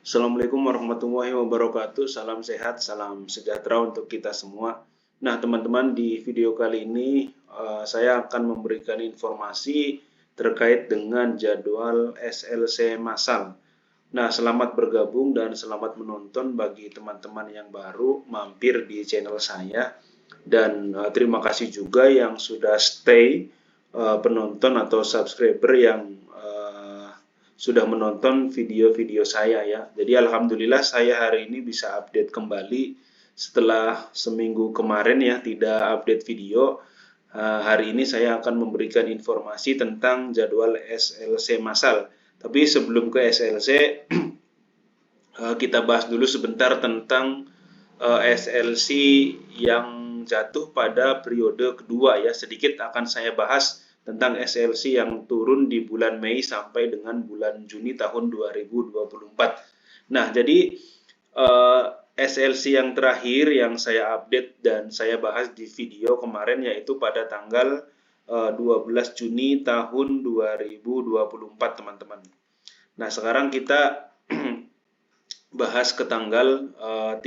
Assalamualaikum warahmatullahi wabarakatuh. Salam sehat, salam sejahtera untuk kita semua. Nah, teman-teman, di video kali ini saya akan memberikan informasi terkait dengan jadwal SLC massal. Nah, selamat bergabung dan selamat menonton bagi teman-teman yang baru mampir di channel saya. Dan terima kasih juga yang sudah stay penonton atau subscriber yang sudah menonton video-video saya ya. Jadi alhamdulillah saya hari ini bisa update kembali setelah seminggu kemarin ya tidak update video. Hari ini saya akan memberikan informasi tentang jadwal SLC massal. Tapi sebelum ke SLC kita bahas dulu sebentar tentang SLC yang jatuh pada periode kedua ya. Sedikit akan saya bahas tentang SLC yang turun di bulan Mei sampai dengan bulan Juni tahun 2024. Nah, jadi SLC yang terakhir yang saya update dan saya bahas di video kemarin yaitu pada tanggal 12 Juni tahun 2024, teman-teman. Nah, sekarang kita bahas ke tanggal 13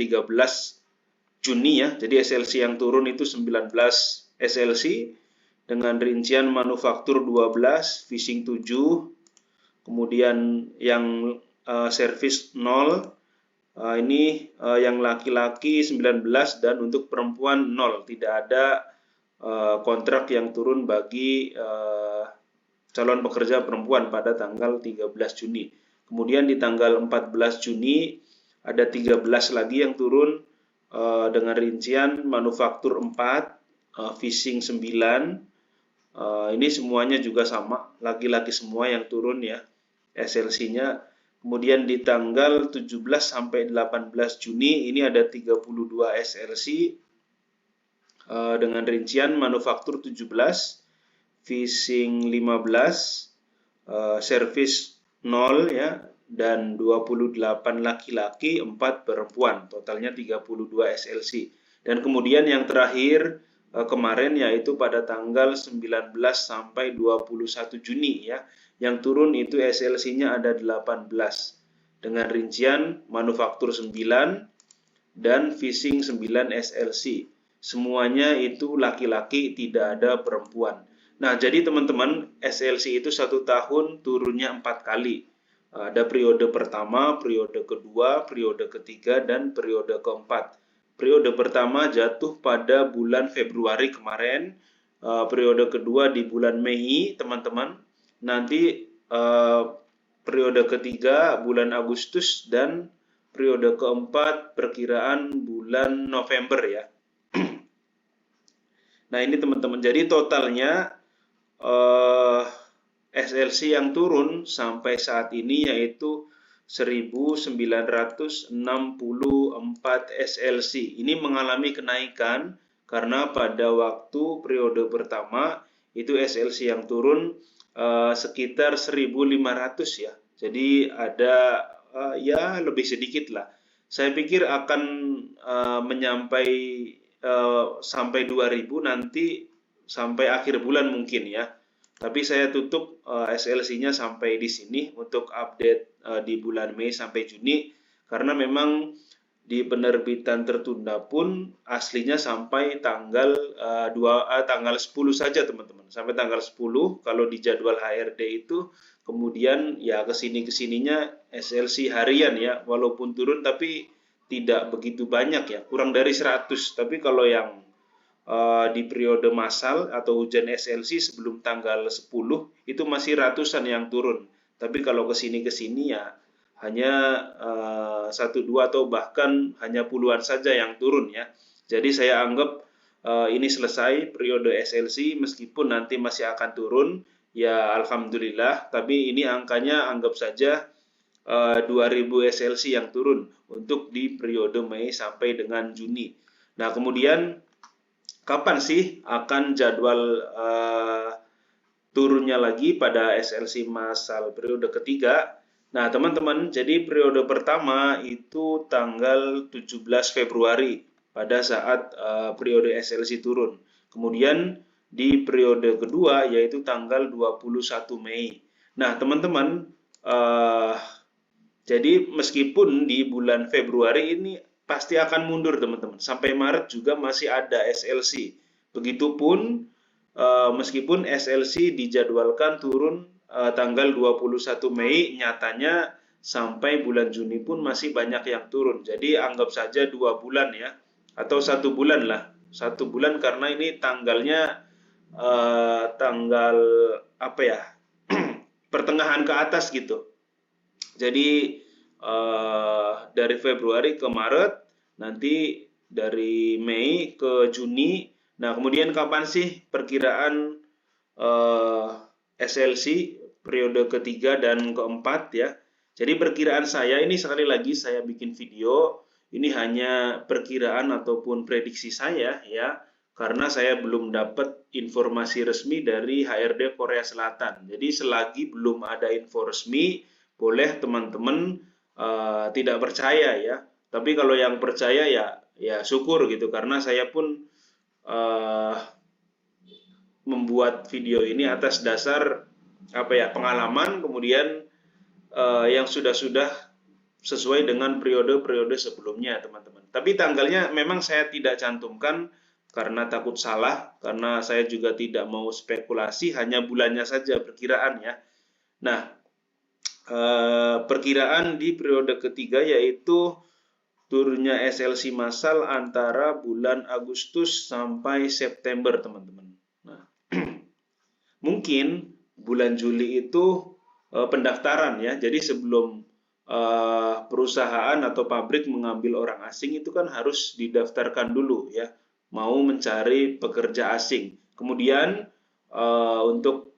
Juni ya. Jadi SLC yang turun itu 19 SLC dengan rincian manufaktur 12, fishing 7, kemudian yang servis 0, ini yang laki-laki 19 dan untuk perempuan 0. Tidak ada kontrak yang turun bagi calon pekerja perempuan pada tanggal 13 Juni. Kemudian di tanggal 14 Juni ada 13 lagi yang turun dengan rincian manufaktur 4, fishing 9. Ini semuanya juga sama, laki-laki semua yang turun ya SLC-nya. Kemudian di tanggal 17 sampai 18 Juni ini ada 32 SLC dengan rincian manufaktur 17, fishing 15, service 0 ya, dan 28 laki-laki, 4 perempuan, totalnya 32 SLC. Dan kemudian yang terakhir kemarin yaitu pada tanggal 19 sampai 21 Juni ya, yang turun itu SLC-nya ada 18 dengan rincian manufaktur 9 dan fishing 9 SLC. Semuanya itu laki-laki, tidak ada perempuan. Nah, jadi teman-teman, SLC itu 1 tahun turunnya 4 kali. Ada periode pertama, periode kedua, periode ketiga, dan periode keempat. Periode pertama jatuh pada bulan Februari kemarin, periode kedua di bulan Mei, teman-teman. Nanti periode ketiga bulan Agustus dan periode keempat perkiraan bulan November ya. Nah, ini teman-teman, jadi totalnya SLC yang turun sampai saat ini yaitu 1964 SLC. Ini mengalami kenaikan karena pada waktu periode pertama itu SLC yang turun sekitar 1.500 ya. Jadi ada ya lebih sedikit lah. Saya pikir akan sampai 2.000 nanti sampai akhir bulan mungkin ya. Tapi saya tutup SLC-nya sampai di sini untuk update di bulan Mei sampai Juni karena memang di penerbitan tertunda pun aslinya sampai tanggal 10 saja, teman-teman. Sampai tanggal 10 kalau di jadwal HRD itu, kemudian ya kesininya SLC harian ya, walaupun turun tapi tidak begitu banyak ya, kurang dari 100. Tapi kalau yang di periode massal atau hujan SLC sebelum tanggal 10 itu masih ratusan yang turun. Tapi kalau kesini ya hanya 1, 2 atau bahkan hanya puluhan saja yang turun ya. Jadi saya anggap ini selesai periode SLC, meskipun nanti masih akan turun ya alhamdulillah. Tapi ini angkanya anggap saja 2.000 SLC yang turun untuk di periode Mei sampai dengan Juni. Nah, kemudian kapan sih akan jadwal turunnya lagi pada SLC massal periode ketiga? Nah, teman-teman, jadi periode pertama itu tanggal 17 Februari pada saat periode SLC turun. Kemudian di periode kedua yaitu tanggal 21 Mei. Nah, teman-teman, Jadi meskipun di bulan Februari ini pasti akan mundur teman-teman, sampai Maret juga masih ada SLC. Begitupun meskipun SLC dijadwalkan turun tanggal 21 Mei, nyatanya sampai bulan Juni pun masih banyak yang turun. Jadi anggap saja 2 bulan ya, atau 1 bulan lah. 1 bulan karena ini tanggalnya tanggal apa ya, pertengahan ke atas gitu. Jadi dari Februari ke Maret, nanti dari Mei ke Juni. Nah, kemudian kapan sih perkiraan SLC periode ketiga dan keempat ya? Jadi perkiraan saya ini, sekali lagi saya bikin video, ini hanya perkiraan ataupun prediksi saya ya, karena saya belum dapat informasi resmi dari HRD Korea Selatan. Jadi selagi belum ada info resmi, boleh teman-teman tidak percaya ya. Tapi kalau yang percaya ya syukur gitu, karena saya pun membuat video ini atas dasar pengalaman, kemudian yang sudah sesuai dengan periode-periode sebelumnya teman-teman. Tapi tanggalnya memang saya tidak cantumkan karena takut salah, karena saya juga tidak mau spekulasi, hanya bulannya saja perkiraan ya. Nah, perkiraan di periode ketiga yaitu turunnya SLC massal antara bulan Agustus sampai September teman-teman. Nah, mungkin bulan Juli itu pendaftaran ya. Jadi sebelum perusahaan atau pabrik mengambil orang asing itu kan harus didaftarkan dulu ya, mau mencari pekerja asing. Kemudian untuk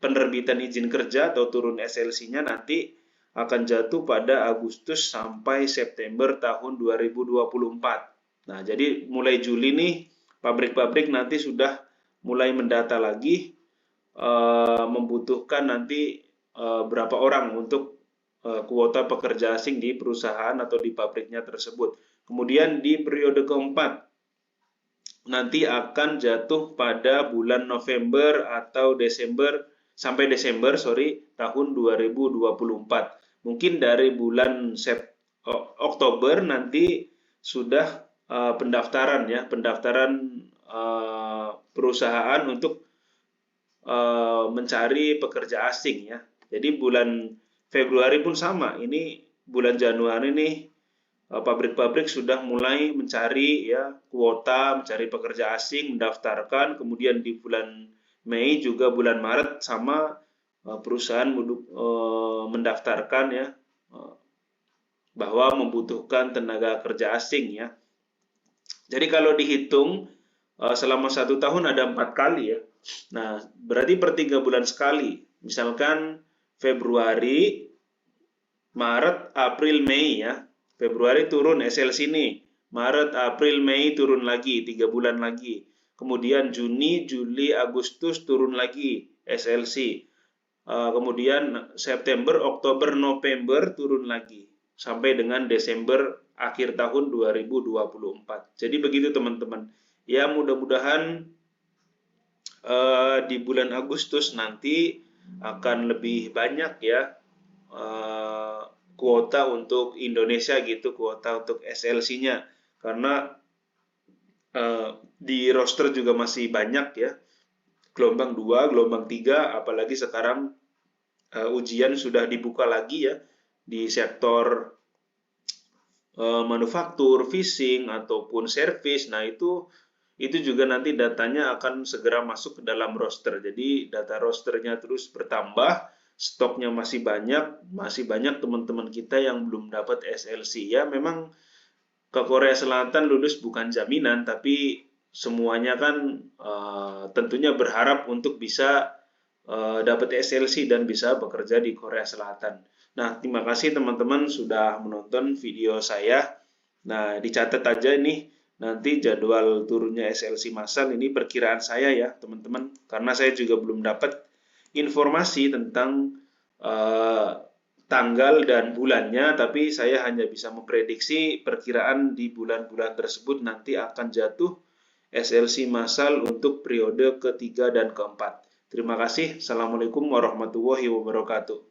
penerbitan izin kerja atau turun SLC-nya nanti akan jatuh pada Agustus sampai September tahun 2024. Nah, jadi mulai Juli nih pabrik-pabrik nanti sudah mulai mendata lagi, membutuhkan nanti berapa orang untuk kuota pekerja asing di perusahaan atau di pabriknya tersebut. Kemudian di periode keempat nanti akan jatuh pada bulan November atau Desember sampai Desember tahun 2024. Mungkin dari bulan Oktober nanti sudah pendaftaran ya, pendaftaran perusahaan untuk mencari pekerja asing ya. Jadi bulan Februari pun sama, ini bulan Januari nih pabrik-pabrik sudah mulai mencari ya kuota, mencari pekerja asing, mendaftarkan. Kemudian di bulan Mei juga bulan Maret sama, perusahaan mendaftarkan ya bahwa membutuhkan tenaga kerja asing ya. Jadi kalau dihitung selama 1 tahun ada 4 kali ya. Nah, berarti per 3 bulan sekali. Misalkan Februari, Maret, April, Mei ya. Februari turun SLC nih. Maret, April, Mei turun lagi, 3 bulan lagi. Kemudian Juni, Juli, Agustus turun lagi SLC. Kemudian September, Oktober, November turun lagi. Sampai dengan Desember akhir tahun 2024. Jadi begitu teman-teman. Ya mudah-mudahan di bulan Agustus nanti akan lebih banyak ya kuota untuk Indonesia gitu, kuota untuk SLC-nya, karena di roster juga masih banyak ya, gelombang 2, gelombang 3, apalagi sekarang ujian sudah dibuka lagi ya di sektor manufaktur, fishing ataupun servis. Nah, itu juga nanti datanya akan segera masuk ke dalam roster. Jadi data rosternya terus bertambah, stoknya masih banyak teman-teman kita yang belum dapat SLC. Ya memang ke Korea Selatan lulus bukan jaminan, tapi semuanya kan tentunya berharap untuk bisa dapat SLC dan bisa bekerja di Korea Selatan. Nah, terima kasih teman-teman sudah menonton video saya. Nah, dicatat aja nih nanti jadwal turunnya SLC massal, ini perkiraan saya ya teman-teman, karena saya juga belum dapat informasi tentang tanggal dan bulannya, tapi saya hanya bisa memprediksi perkiraan di bulan-bulan tersebut nanti akan jatuh SLC massal untuk periode ketiga dan keempat. Terima kasih. Assalamualaikum warahmatullahi wabarakatuh.